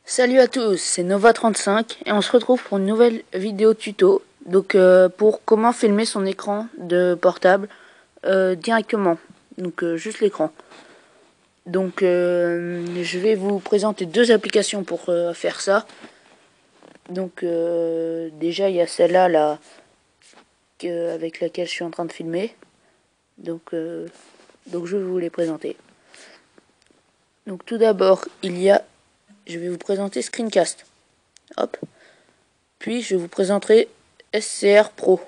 Salut à tous, c'est Nova35 et on se retrouve pour une nouvelle vidéo tuto. Donc pour comment filmer son écran de portable directement, donc juste l'écran. Donc je vais vous présenter deux applications pour faire ça. Donc déjà il y a celle-là là, avec laquelle je suis en train de filmer. Donc je vais vous les présenter. Donc tout d'abord je vais vous présenter Screencast. Hop. Puis je vous présenterai SCR Pro.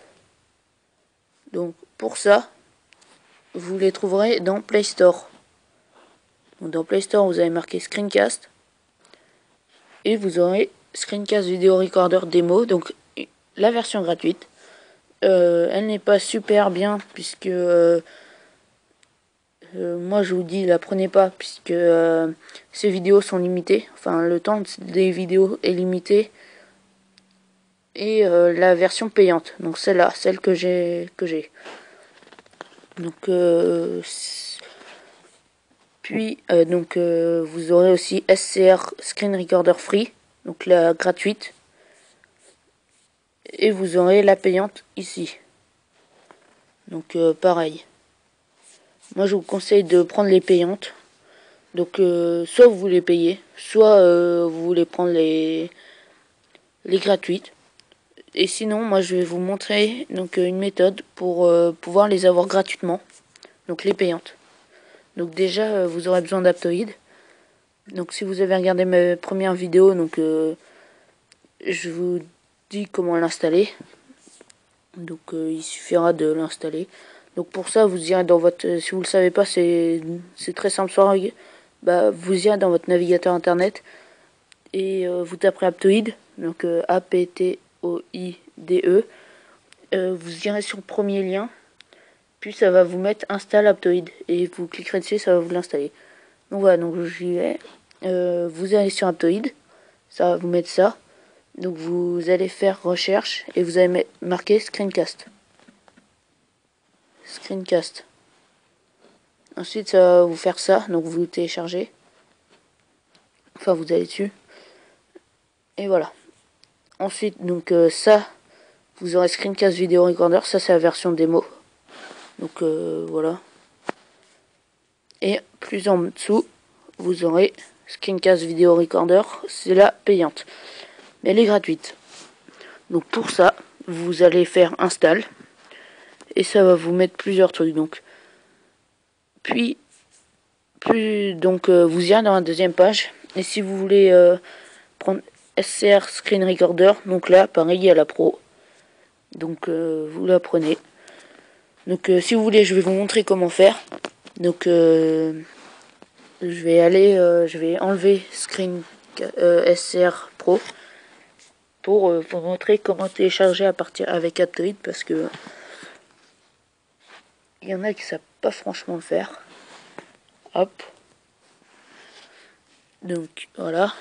Donc pour ça, vous les trouverez dans Play Store. Donc, dans Play Store, vous avez marqué Screencast. Et vous aurez Screencast Video Recorder Demo. Donc la version gratuite. Elle n'est pas super bien puisque moi je vous dis la prenez pas puisque ces vidéos sont limitées. Enfin le temps des vidéos est limité. Et la version payante. Donc celle-là, celle que j'ai. Donc vous aurez aussi SCR Screen Recorder Free, donc la gratuite, et vous aurez la payante ici. Donc pareil. Moi je vous conseille de prendre les payantes. Donc soit vous les payez, soit vous voulez prendre les gratuites. Et sinon moi je vais vous montrer donc une méthode pour pouvoir les avoir gratuitement. Donc les payantes. Donc déjà vous aurez besoin d'Aptoide. Donc si vous avez regardé mes premières vidéos, donc je vous dis comment l'installer. Donc il suffira de l'installer. Donc pour ça vous irez dans votre, si vous le savez pas, c'est très simple. Vous irez dans votre navigateur internet et vous taperez Aptoide, donc Aptoide. Vous irez sur le premier lien, puis ça va vous mettre install Aptoide et vous cliquerez dessus, ça va vous l'installer. Donc voilà, donc j'y vais. Vous allez sur Aptoide, ça va vous mettre ça. Donc vous allez faire recherche et vous allez marquer Screencast. Screencast. Ensuite ça va vous faire ça, donc vous téléchargez. Enfin vous allez dessus. Et voilà. Ensuite donc ça, vous aurez Screencast Video Recorder, ça c'est la version démo. Donc voilà. Et plus en dessous, vous aurez Screencast Video Recorder, c'est la payante. Mais elle est gratuite. Donc pour ça, vous allez faire install. Et ça va vous mettre plusieurs trucs. Donc vous irez dans la deuxième page. Et si vous voulez prendre SCR Screen Recorder, donc là pareil il y a la pro. Donc vous la prenez. Donc si vous voulez je vais vous montrer comment faire. Donc je vais enlever SCR Pro pour vous montrer comment télécharger à partir avec Aptoide parce que il y en a qui savent pas franchement le faire. Hop. Donc voilà.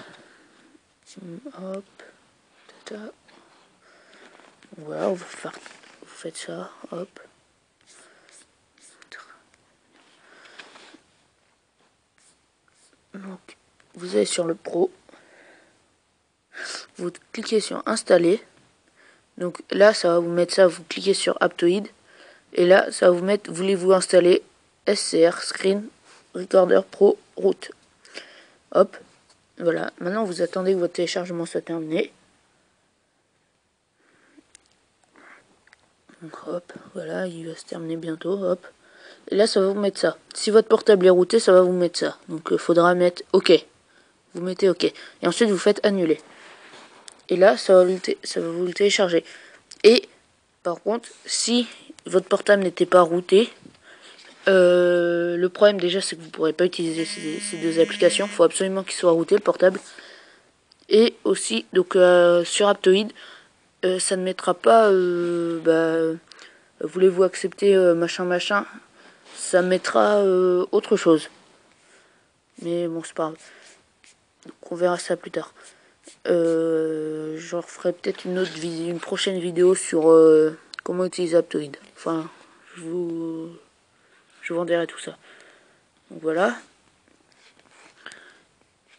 Hop. Tata. Voilà, vous faites ça. Hop. Donc vous allez sur le Pro. Vous cliquez sur installer. Donc là ça va vous mettre ça. Vous cliquez sur Aptoide. Et là ça va vous mettre voulez-vous installer SCR Screen Recorder Pro Root. Hop. Voilà, maintenant vous attendez que votre téléchargement soit terminé. Donc hop, voilà, il va se terminer bientôt, hop. Et là ça va vous mettre ça. Si votre portable est routé, ça va vous mettre ça. Donc il faudra mettre OK. Vous mettez OK. Et ensuite vous faites annuler. Et là ça va vous le télécharger. Et par contre, si votre portable n'était pas routé, le problème déjà c'est que vous ne pourrez pas utiliser ces deux applications. Il faut absolument qu'il soit routé le portable. Et aussi, donc sur Aptoide, ça ne mettra pas voulez-vous accepter machin. Ça mettra autre chose. Mais bon, c'est pas grave. Donc, on verra ça plus tard. Je referai peut-être une prochaine vidéo sur comment utiliser Aptoide. Enfin, je vous dirai tout ça. Donc voilà.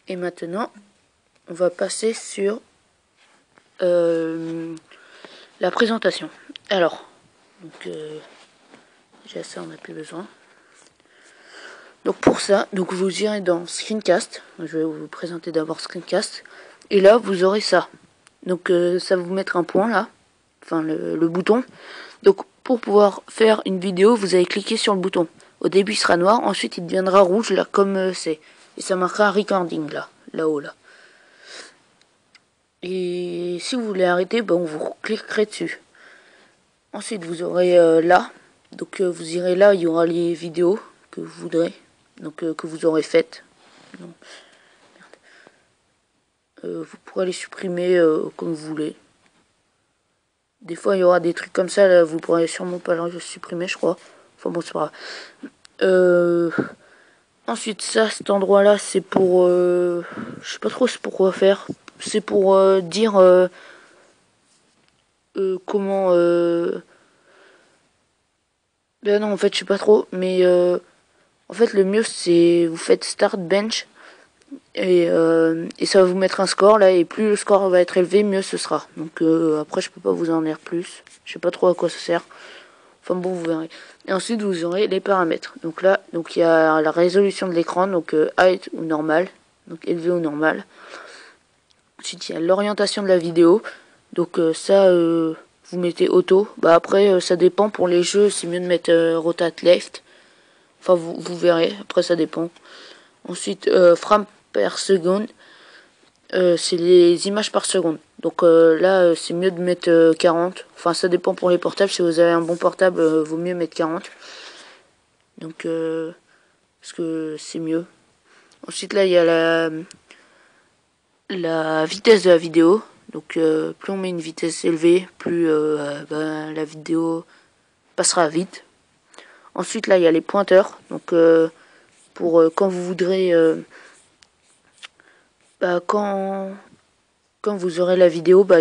Et maintenant, on va passer sur la présentation. Alors, donc déjà ça on n'a plus besoin. Donc pour ça, donc vous irez dans Screencast. Je vais vous présenter d'abord Screencast. Et là vous aurez ça. Donc ça va vous mettre un point là, enfin le bouton. Donc pour pouvoir faire une vidéo, vous allez cliquer sur le bouton. Au début il sera noir, ensuite il deviendra rouge là comme c'est. Et ça marquera recording là-haut là. Et si vous voulez arrêter, ben, vous cliquerez dessus. Ensuite vous aurez là. Donc vous irez là, il y aura les vidéos que vous voudrez. Donc que vous aurez faites. Vous pourrez les supprimer comme vous voulez. Des fois il y aura des trucs comme ça, là, vous pourrez sûrement pas les supprimer, je crois. Enfin bon, c'est pas grave. Ensuite ça, cet endroit là, c'est pour je sais pas trop c'est pour quoi faire. C'est pour dire comment ben non en fait je sais pas trop, mais en fait le mieux c'est vous faites start bench et ça va vous mettre un score là, et plus le score va être élevé, mieux ce sera. Donc après je peux pas vous en dire plus, je sais pas trop à quoi ça sert. Enfin bon, vous verrez. Et ensuite vous aurez les paramètres. Donc là, donc il y a la résolution de l'écran, donc height ou normal, donc élevé ou normal. Ensuite il y a l'orientation de la vidéo. Donc ça vous mettez auto. Bah après ça dépend, pour les jeux c'est mieux de mettre rotate left. Enfin vous verrez, après ça dépend. Ensuite frame per seconde, c'est les images par seconde. Donc là c'est mieux de mettre 40. Enfin ça dépend pour les portables, si vous avez un bon portable vaut mieux mettre 40. Donc parce que c'est mieux. Ensuite là il y a la vitesse de la vidéo. Donc plus on met une vitesse élevée, plus ben, la vidéo passera vite. Ensuite là il y a les pointeurs. Donc pour quand vous voudrez bah, quand vous aurez la vidéo, bah,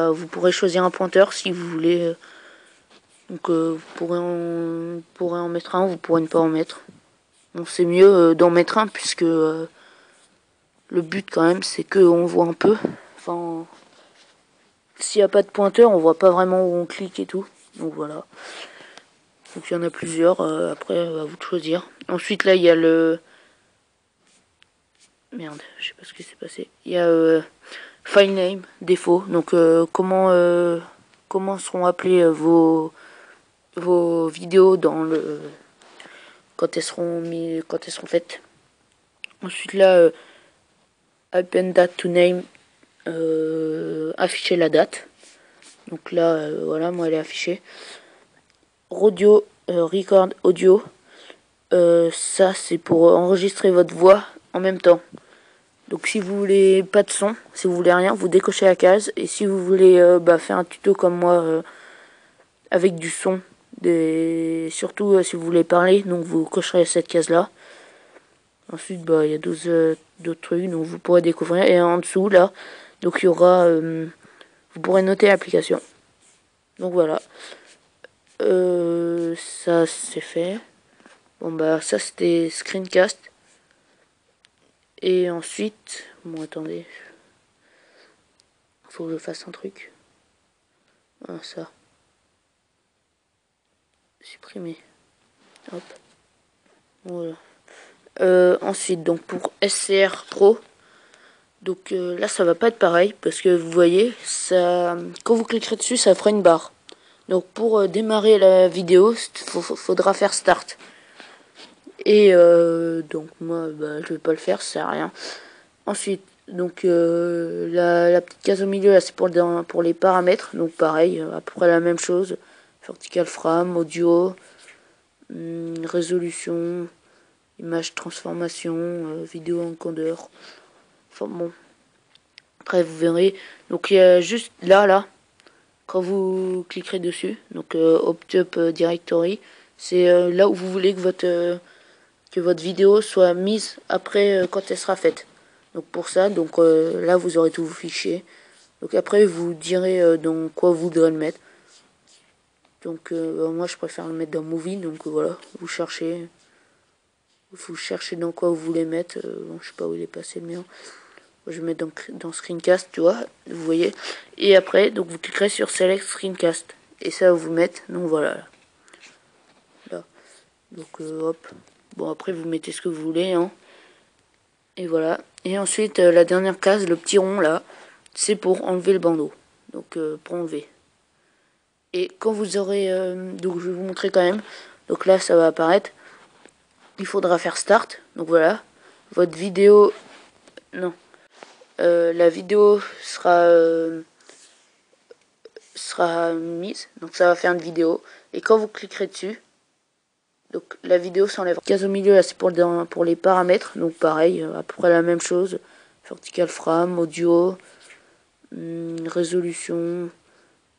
vous pourrez choisir un pointeur si vous voulez. Donc vous pourrez en mettre un, vous pourrez ne pas en mettre. Bon, c'est mieux d'en mettre un, puisque le but quand même c'est qu'on voit un peu. Enfin, s'il n'y a pas de pointeur, on voit pas vraiment où on clique et tout. Donc voilà. Donc il y en a plusieurs. Après, à vous de choisir. Ensuite là, il y a le... Merde, je sais pas ce qui s'est passé. Il y a file name, défaut. Donc comment seront appelées vos vidéos dans le... quand elles seront faites. Ensuite là, append date to name, afficher la date. Donc là, voilà, moi elle est affichée. Audio, record audio, ça c'est pour enregistrer votre voix en même temps. Donc si vous voulez pas de son, si vous voulez rien, vous décochez la case. Et si vous voulez faire un tuto comme moi avec du son, surtout si vous voulez parler, donc vous cocherez cette case là. Ensuite bah il y a d'autres trucs, donc vous pourrez découvrir. Et en dessous là, donc il y aura, vous pourrez noter l'application. Donc voilà. Ça c'est fait. Bon bah ça c'était Screencast. Et ensuite, bon attendez, faut que je fasse un truc. Ah ça. Supprimer. Hop. Voilà. Ensuite donc pour SCR Pro. Donc là ça va pas être pareil, parce que vous voyez, ça, quand vous cliquerez dessus ça fera une barre. Donc pour démarrer la vidéo, faudra faire start. Et donc moi bah, je vais pas le faire, ça sert à rien. Ensuite donc la petite case au milieu là c'est pour les paramètres. Donc pareil, à peu près la même chose. Vertical frame, audio, résolution, image transformation, vidéo encodeur. Enfin bon. Après vous verrez. Donc il y a juste là. Quand vous cliquerez dessus, donc Opt-up Directory, c'est là où vous voulez que votre vidéo soit mise après quand elle sera faite. Donc pour ça, donc là vous aurez tous vos fichiers. Donc après vous direz dans quoi vous voudrez le mettre. Donc moi je préfère le mettre dans Movie, donc voilà, vous cherchez dans quoi vous voulez mettre. Bon, je sais pas où il est passé le mien. Je vais mettre dans Screencast, tu vois, vous voyez. Et après, donc vous cliquerez sur Select Screencast. Et ça va vous mettre, donc voilà. Là. Donc hop. Bon, après vous mettez ce que vous voulez, hein. Et voilà. Et ensuite, la dernière case, le petit rond là, c'est pour enlever le bandeau. Donc pour enlever. Et quand vous aurez... donc je vais vous montrer quand même. Donc là, ça va apparaître. Il faudra faire Start. Donc voilà. Votre vidéo... Non. La vidéo sera mise. Donc ça va faire une vidéo. Et quand vous cliquerez dessus, donc la vidéo s'enlèvera. Case au milieu, là, c'est pour les paramètres. Donc pareil, à peu près la même chose. Vertical frame, audio, résolution,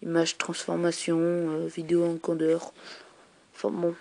image transformation, vidéo encodeur. Enfin bon,